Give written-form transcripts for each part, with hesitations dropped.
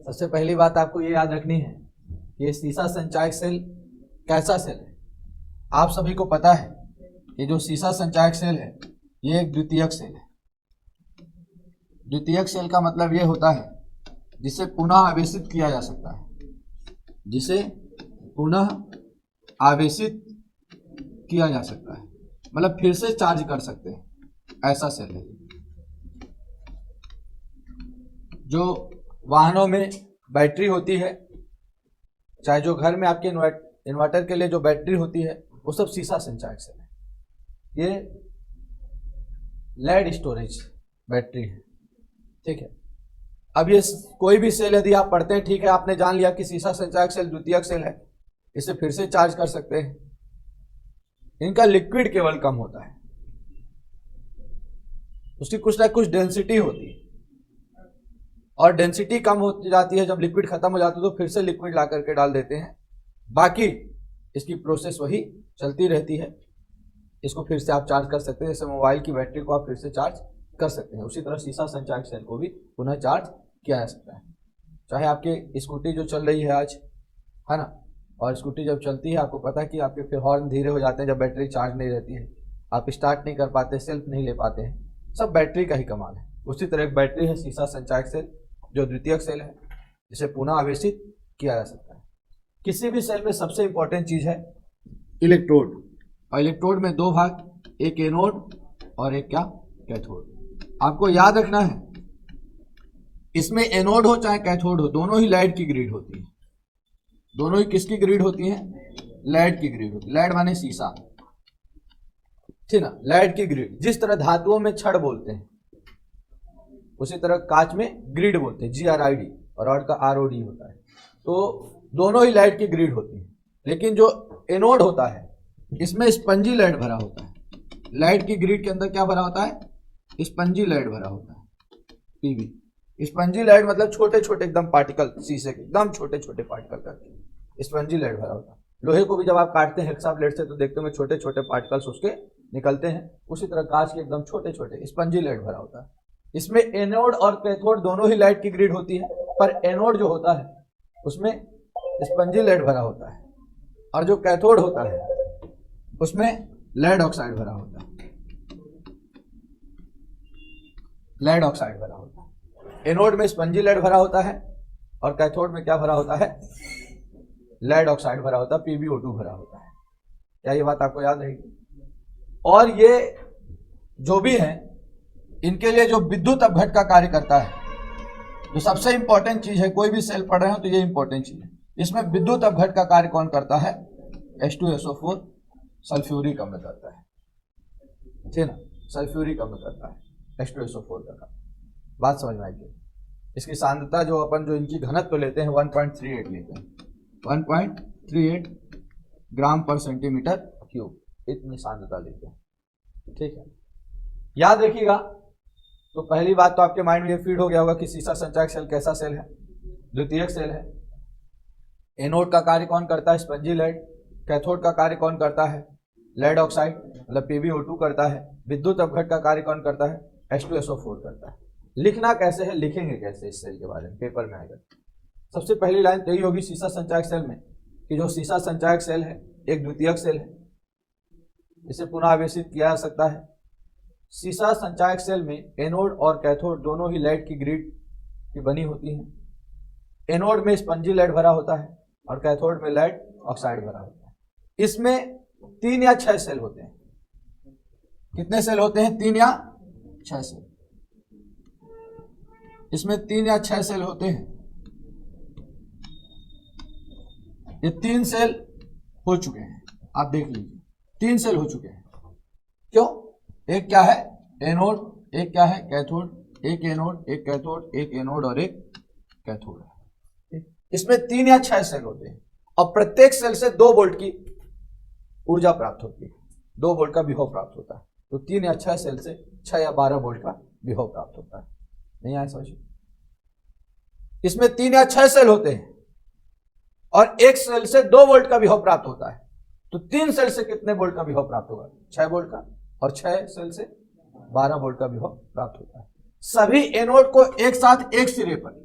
सबसे पहली बात आपको ये याद रखनी है कि ये सीसा संचायक सेल कैसा सेल है। आप सभी को पता है कि जो सीसा संचायक सेल है ये एक द्वितीयक सेल है। द्वितीयक सेल का मतलब ये होता है जिसे पुनः आवेशित किया जा सकता है, जिसे पुनः आवेशित किया जा सकता है, मतलब फिर से चार्ज कर सकते हैं, ऐसा सेल है। जो वाहनों में बैटरी होती है, चाहे जो घर में आपके इन्वर्टर के लिए जो बैटरी होती है, वो सब सीसा संचायक सेल है। ये लेड स्टोरेज बैटरी है, ठीक है। अब ये कोई भी सेल यदि आप पढ़ते हैं, ठीक है, आपने जान लिया कि सीसा संचायक सेल द्वितीयक सेल है, इसे फिर से चार्ज कर सकते हैं। इनका लिक्विड केवल कम होता है, उसकी कुछ ना कुछ डेंसिटी होती है, और डेंसिटी कम हो जाती है जब लिक्विड खत्म हो जाता है तो फिर से लिक्विड ला करके डाल देते हैं। बाकी इसकी प्रोसेस वही चलती रहती है। इसको फिर से आप चार्ज कर सकते हैं, जैसे मोबाइल की बैटरी को आप फिर से चार्ज कर सकते हैं, उसी तरह सीसा संचायक सेल को भी पुनः चार्ज किया जा सकता है। चाहे आपकी स्कूटी जो चल रही है आज, है ना, और स्कूटी जब चलती है आपको पता है कि आपके फिर हॉर्न धीरे हो जाते हैं जब बैटरी चार्ज नहीं रहती है, आप स्टार्ट नहीं कर पाते, सेल्फ नहीं ले पाते हैं, सब बैटरी का ही कमाल है। उसी तरह एक बैटरी है सीसा संचायक सेल जो द्वितीयक सेल है, जिसे पुनः आवेशित किया जा सकता है। किसी भी सेल में सबसे इंपॉर्टेंट चीज है इलेक्ट्रोड, और इलेक्ट्रोड में दो भाग, एक एनोड और एक क्या, कैथोड। आपको याद रखना है इसमें एनोड हो चाहे कैथोड हो, दोनों ही लेड की ग्रिड होती है। दोनों ही किसकी ग्रिड होती है? लेड की ग्रिड होती है। लेड माने सीसा, ठीक ना, लेड की ग्रिड। जिस तरह धातुओं में छड़ बोलते हैं उसी तरह कांच में ग्रिड बोलते हैं, GRID, और रॉड का ROD होता है। तो दोनों ही लेड की ग्रिड होती है, लेकिन जो एनोड होता है इसमें स्पंजी लेड भरा होता है। लेड की ग्रिड के अंदर क्या भरा होता है? स्पंजी लेड भरा होता है, PB। स्पंजी लेड मतलब छोटे छोटे एकदम पार्टिकल, शीशे के एकदम छोटे छोटे पार्टिकल करके स्पंजी लेड भरा होता है। लोहे को भी जब आप काटते हैं हेक्सा ब्लेड से तो देखते हैं छोटे छोटे पार्टिकल्स उसके निकलते हैं, उसी तरह कांच के एकदम छोटे छोटे स्पंजी लेड भरा होता है। इसमें एनोड और कैथोड दोनों ही लेड की ग्रिड होती है, पर एनोड जो होता है उसमें स्पंजी लेड भरा होता है, और जो कैथोड होता है उसमें लेड ऑक्साइड भरा होता है। लेड ऑक्साइड भरा होता है। एनोड में स्पंजी लेड भरा होता है और कैथोड में क्या भरा होता है? लेड ऑक्साइड भरा होता है, PbO2 भरा होता है। क्या ये बात आपको याद रहेगी? और ये जो भी है इनके लिए जो विद्युत अपघट का कार्य करता है, जो सबसे इंपॉर्टेंट चीज है, कोई भी सेल पढ़ रहे हो तो ये इंपॉर्टेंट चीज है। इसमें विद्युत अपघट का कार्य कौन करता है? H2SO4 सल्फ्यूरिक अम्ल करता है, ठीक ना, सल्फ्यूरिक अम्ल करता है H2SO4 का काम। बात समझ में आएगी? इसकी सांद्रता जो अपन जो इनकी घनत्व लेते हैं 1.38 लेते हैं, 1.38 ग्राम पर सेंटीमीटर क्यूब, इतनी सांद्रता लेते हैं, ठीक है। याद रखिएगा। तो पहली बात तो आपके माइंड में ये फीड हो गया होगा कि सीसा संचायक सेल कैसा सेल है? द्वितीयक सेल है। एनोड का कार्य कौन करता है? Spongy lead. कैथोड का कार्य कौन करता है? लेड ऑक्साइड मतलब PbO2 करता है। विद्युत अपघट का कार्य कौन करता है? H2SO4 करता है। लिखना कैसे है, लिखेंगे कैसे इस सेल के बारे में पेपर में आएगा। सबसे पहली लाइन यही होगी सीसा संचायक सेल में कि जो सीसा संचायक सेल है एक द्वितीयक सेल है, इसे पुनः आवेशित किया जा सकता है। सीसा संचायक सेल में एनोड और कैथोड दोनों ही लेड की ग्रिड की बनी होती है। एनोड में स्पंजी लेड भरा होता है और कैथोड में लेड ऑक्साइड भरा होता है। इसमें 3 या 6 सेल होते हैं। कितने सेल होते हैं? 3 या 6 सेल। इसमें 3 या 6 सेल होते हैं। ये 3 सेल हो चुके हैं, आप देख लीजिए 3 सेल हो चुके हैं। क्यों? एक क्या है? एनोड, एक क्या है? कैथोड। एक एनोड, एक कैथोड, एक एनोड और एक कैथोड है। इसमें 3 या 6 सेल होते हैं और प्रत्येक सेल से 2 वोल्ट की ऊर्जा प्राप्त होती है, 2 वोल्ट का विभव प्राप्त होता है। तो 3 या 6 सेल से 6 या 12 वोल्ट का विभव प्राप्त होता है। नहीं आया समझ? इसमें 3 या 6 सेल होते हैं और एक सेल से 2 वोल्ट का विभव प्राप्त होता है। तो 3 सेल से कितने वोल्ट का विभव प्राप्त होगा? 6 वोल्ट का, और 6 सेल से 12 वोल्ट का विभव प्राप्त होता है। सभी एनोड को एक साथ एक सिरे पर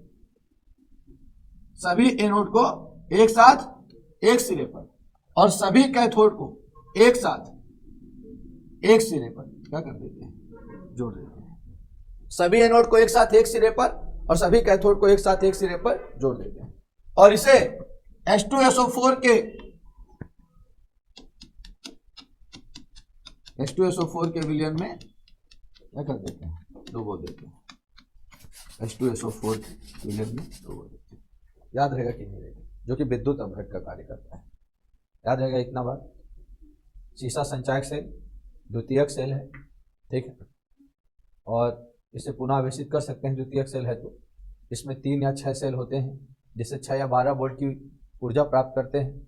सभी एनोड को एक साथ एक सिरे पर और सभी कैथोड को एक साथ एक सिरे पर क्या कर देते हैं, जोड़ देते हैं। सभी एनोड को एक साथ एक सिरे पर और सभी कैथोड को एक साथ एक सिरे पर जोड़ देते हैं और इसे H2SO4 के विलयन में क्या कर देते हैं, डुबो देते हैं। H2SO4 विलयन में डुबो देते हैं। याद रहेगा कि नहीं रहेगा, जो कि विद्युत अपघट का कार्य करता है। याद रहेगा इतना बात। सीसा संचायक सेल द्वितीयक सेल है, ठीक है, और इसे पुनः आवेशित कर सकते हैं द्वितीयक सेल है तो। इसमें 3 या 6 सेल होते हैं जिससे 6 या 12 वोल्ट की ऊर्जा प्राप्त करते हैं।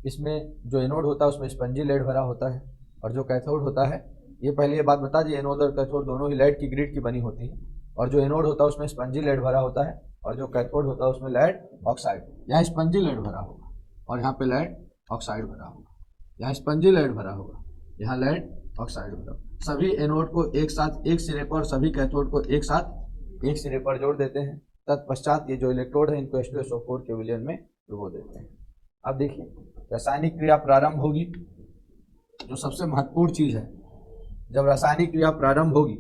इसमें जो एनोड होता है उसमें स्पंजी लेड भरा होता है और जो कैथोड होता है, ये पहले ये बात बता दी, एनोड और कैथोड दोनों ही लेड की ग्रिड की बनी होती है और जो एनोड होता है उसमें स्पंजी लेड भरा होता है और जो कैथोड होता है उसमें लेड ऑक्साइड। यहाँ स्पंजी लेड भरा होगा और यहाँ पे लेड ऑक्साइड भरा होगा, यहाँ स्पंजी लेड भरा होगा, यहाँ लेड ऑक्साइड भरा होगा। सभी एनोड को एक साथ एक सिरे पर और सभी कैथोड को एक साथ एक सिरे पर जोड़ देते हैं। तत्पश्चात ये जो इलेक्ट्रोड है इनको H2SO4 के विलयन में डुबो देते हैं। अब देखिए रासायनिक क्रिया प्रारंभ होगी, जो सबसे महत्वपूर्ण चीज है। जब रासायनिक क्रिया प्रारंभ होगी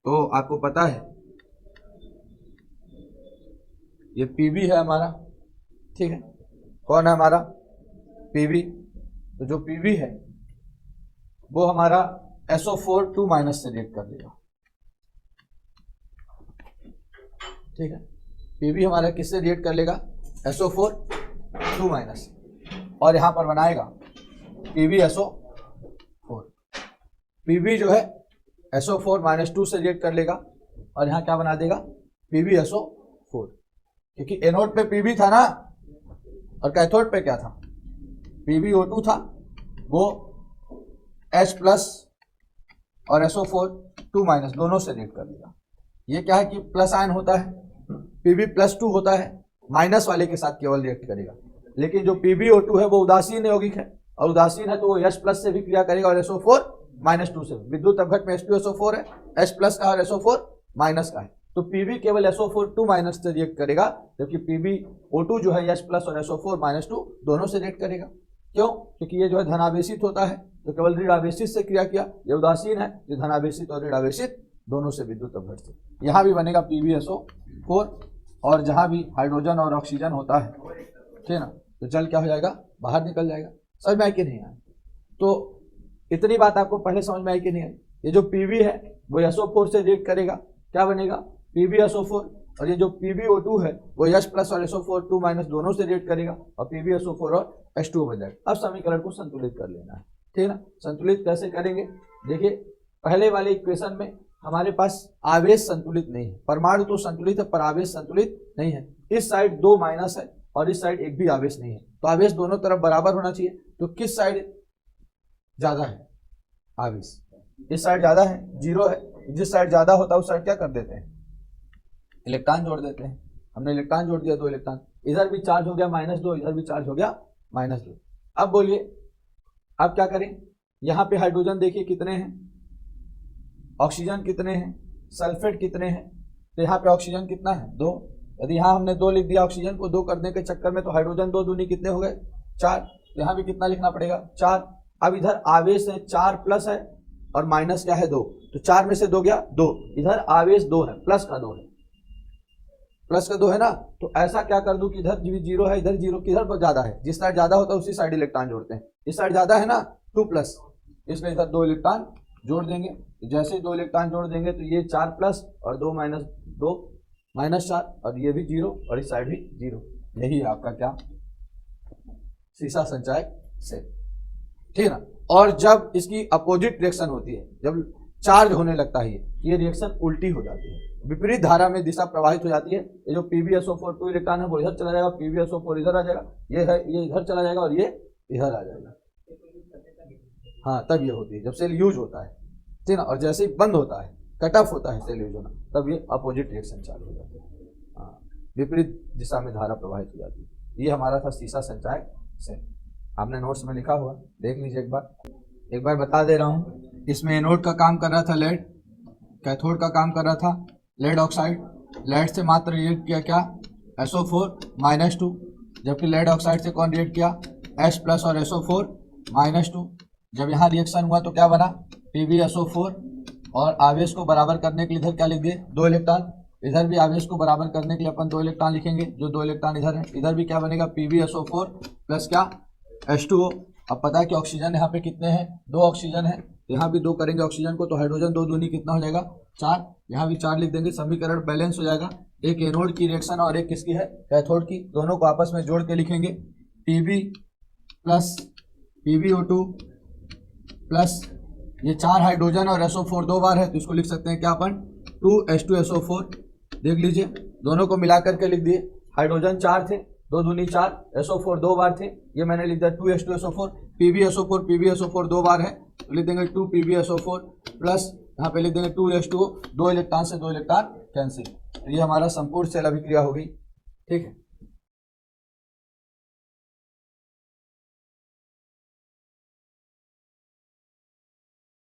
तो आपको पता है ये PB है हमारा, ठीक है, कौन है हमारा PB। तो जो PB है वो हमारा SO4 2- से रिएक्ट कर देगा, ठीक है। PB हमारा किससे रिएक्ट कर लेगा, SO4 2- और यहां पर बनाएगा PbSO4। PB जो है SO4 - 2 से रिएक्ट कर लेगा और यहाँ क्या बना देगा, PbSO4। क्योंकि एनोड पे PB था ना और कैथोड पे क्या था, PbO2 था, वो H+ और SO4 2- दोनों से रिएक्ट कर देगा। ये क्या है कि प्लस आयन होता है, Pb+2 होता है, माइनस वाले के साथ केवल रिएक्ट करेगा। लेकिन जो PbO2 है वो उदासीन यौगिक है और उदासीन है तो वो H+ से भी क्रिया करेगा और SO4 -2 से। विद्युत अपघट में H2SO4 है, H+ का और SO4 माइनस का है, तो PB केवल SO4 2- से रिएक्ट करेगा, जबकि PbO2 जो है H+ और SO4 -2 दोनों से रिएक्ट करेगा। क्यों, क्योंकि ये जो है धनावेशित होता है तो केवल ऋण आवेशित से क्रिया किया, ये उदासीन है, ये धनावेशित और ऋण आवेशित दोनों से विद्युत अपघट से। यहाँ भी बनेगा PbSO4 और जहाँ भी हाइड्रोजन और ऑक्सीजन होता है, ठीक है ना, तो जल क्या हो जाएगा, बाहर निकल जाएगा। समझ में आई कि नहीं आई? तो इतनी बात आपको पहले समझ में आई कि नहीं आई? ये जो PB है वो SO4 से रिएक्ट करेगा, क्या बनेगा PbSO4, और ये जो PbO2 है वो H+ और SO4 2- दोनों से रिएक्ट करेगा और PbSO4 और H2O बन जाएगा। अब समीकरण को संतुलित कर लेना है, ठीक है ना। संतुलित कैसे करेंगे, देखिए पहले वाले इक्वेशन में हमारे पास आवेश संतुलित नहीं है, परमाणु तो संतुलित है पर आवेश संतुलित नहीं है। इस साइड 2 माइनस है और इस साइड एक भी आवेश नहीं है, तो आवेश दोनों तरफ बराबर होना चाहिए। तो किस साइड ज्यादा है आवेश, इस साइड ज्यादा है, 0 है। जिस साइड ज्यादा होता है उस साइड क्या कर देते हैं, इलेक्ट्रॉन जोड़ देते हैं। हमने इलेक्ट्रॉन जोड़ दिया, 2 इलेक्ट्रॉन, इधर भी चार्ज हो गया -2, इधर भी चार्ज हो गया -2। अब बोलिए अब क्या करें, यहाँ पे हाइड्रोजन देखिए कितने हैं, ऑक्सीजन कितने हैं, सल्फेट कितने हैं, तो यहाँ पे ऑक्सीजन कितना है 2। यदि यहाँ हमने 2 लिख दिया, ऑक्सीजन को 2 करने के चक्कर में तो हाइड्रोजन 2 दूनी कितने हो गए 4, यहाँ भी कितना लिखना पड़ेगा 4। अब इधर आवेश है 4+ है और माइनस क्या है 2, तो 4 में से 2 गया 2, इधर आवेश 2 है, प्लस का 2 है, प्लस का 2 है ना। तो ऐसा क्या कर दूं कि इधर भी 0 है, इधर 0, किधर ज्यादा है, जिस साइड ज्यादा होता है उसी साइड इलेक्ट्रॉन जोड़ते हैं। इस साइड ज्यादा है ना 2+, इसलिए इधर 2 इलेक्ट्रॉन जोड़ देंगे। जैसे 2 इलेक्ट्रॉन जोड़ देंगे तो ये 4+ और 2 - 2 -4 और ये भी 0 और इस साइड भी 0। यही है आपका क्या, सीसा संचायक सेल, ठीक है ना। और जब इसकी अपोजिट रिएक्शन होती है, जब चार्ज होने लगता है, ये रिएक्शन उल्टी हो जाती है, विपरीत धारा में दिशा प्रवाहित हो जाती है। ये जो PbSO4 2 इलेक्ट्रॉन है वो इधर चला जाएगा, PbSO4 इधर आ जाएगा, ये है ये इधर चला जाएगा और ये इधर आ जाएगा। हाँ, तब ये होती है जब सेल यूज होता है, ठीक है ना। और जैसे ही बंद होता है, कट ऑफ होता है सेल यूज होना, तब ये अपोजिट रिएक्शन चालू हो जाती है। हाँ, विपरीत दिशा में धारा प्रवाहित हो जाती है। ये हमारा था सीसा संचायक सेल, आपने नोट्स में लिखा हुआ, देख लीजिए एक बार बता दे रहा हूँ। इसमें एनोड का काम कर रहा था लेड, कैथोड का काम कर रहा था लेड ऑक्साइड। लेड से मात्र रिएक्ट किया क्या, SO4 -2, जबकि लेड ऑक्साइड से कौन रिएक्ट किया, H+ और SO4 -2। जब यहाँ रिएक्शन हुआ तो क्या बना, PbSO4, और आवेश को बराबर करने के लिए इधर क्या लिख दिए, 2 इलेक्ट्रॉन। इधर भी आवेश को बराबर करने के लिए अपन 2 इलेक्ट्रॉन लिखेंगे, जो 2 इलेक्ट्रॉन इधर है। इधर भी क्या बनेगा, PbSO4 प्लस क्या, H2O। अब पता है कि ऑक्सीजन यहाँ पे कितने हैं, 2 ऑक्सीजन है, यहाँ भी 2 करेंगे ऑक्सीजन को, तो हाइड्रोजन 2 दूनी कितना हो जाएगा, 4। यहाँ भी 4 लिख देंगे, समीकरण बैलेंस हो जाएगा। एक एनोड की रिएक्शन और एक किसकी है, कैथोड की, दोनों को आपस में जोड़ के लिखेंगे, Pb प्लस PbO2 प्लस ये 4 हाइड्रोजन और SO4 2 बार है, तो इसको लिख सकते हैं क्या अपन, 2H2SO4। देख लीजिए, दोनों को मिला करके लिख दिए, हाइड्रोजन 4 थे, 2 दूनी 4, SO4 2 बार थे, ये मैंने लिख दिया 2H2SO4। PbSO4 2 बार है, तो लिख देंगे 2PbSO4 प्लस यहाँ पे लिख देंगे 2H2O, 2 इलेक्ट्रॉन से 2 इलेक्ट्रॉन कैंसिल। ये हमारा संपूर्ण सेल अभिक्रिया हो गई, ठीक है।